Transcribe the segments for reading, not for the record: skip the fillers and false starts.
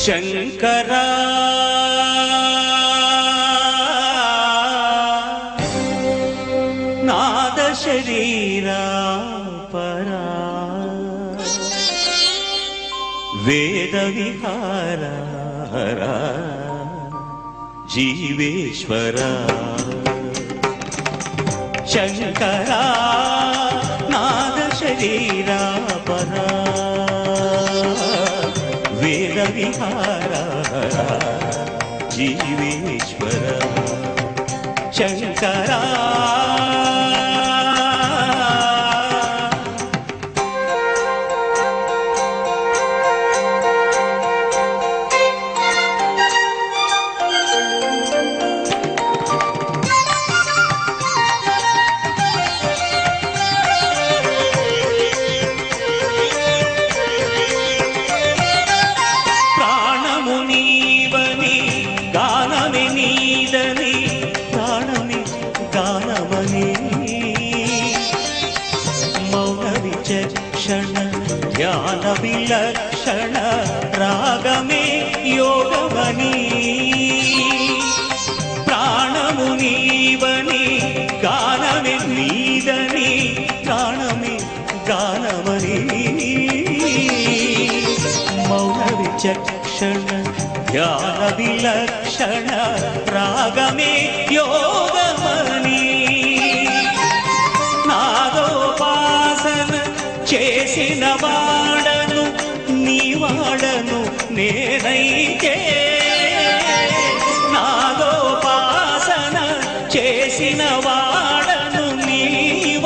శంకరా నాద శరీరా పరా వేద విహారా జీవేశ్వరా శంకరా నాద శరీరా పరా వేద విహారా జీవేశ్వరా శంకరా విచక్షణ ధ్యాన విలక్షణ రాగమే యోగమని ప్రాణము నీవని గానమే నీదని ప్రాణమే గానమని మౌన విచక్షణ ధ్యాన విలక్షణ రాగమే యోగమని నాదోపాసన చేసిన వాడను నీ వాడను నేనైతే నాదోపాసన చేసిన వాడను నీ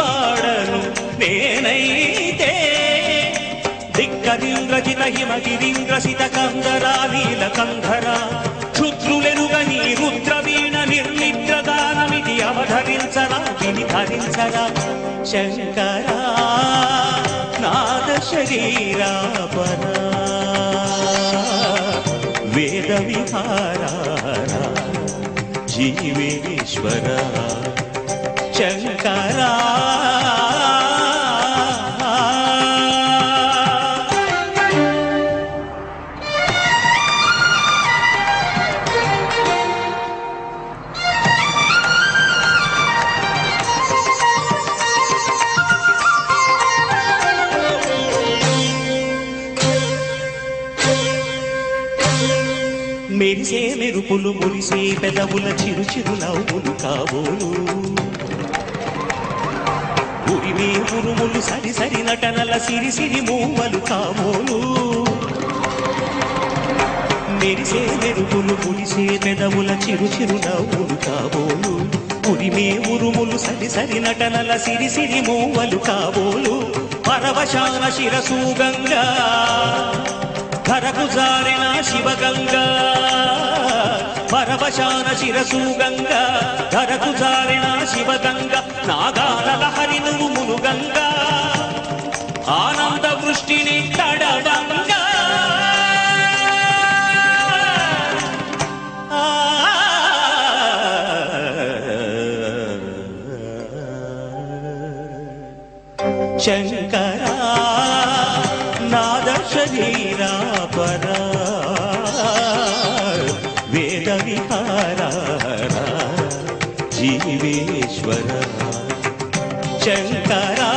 వాడను నేనైతే దిక్కరింద్రజిత హిమగిరింద్రసిత కందరా నీల కంధరా క్షుద్రులెరుగని రుద్రవీణ నిర్నిద్రదానమిది అవధరించరా విని ధరించరా శంకరా నాద శరీరా పరా వేద విహారా జీవేశ్వరా శంకరా మెరిసే మెరుపులు మురిసే పెదవుల చిరు చిరు నవ్వులు కాబోలు ఉరిమే ఉరుములు సరి సరి నటనల సిరి సిరి మూవలు కాబోలు మెరిసే మెరుపులు మురిసే పెదవుల చిరు చిరు నవ్వులు కాబోలు ఉరిమే ఉరుములు సరి సరి నటనల సిరి సిరి మూవలు కాబోలు పరవశాన శిరసు గంగా ధరకు జారిన శివగంగా పరవశాన శిరసు గంగా ధరకు జారిన శివగంగా నాగాల లహరి నువ్వులు గంగా ఆనంద వృష్టిని తడవంగా శంకరా నాద శరీరా పరా వేద విహారా జీవేశ్వరా శంకరా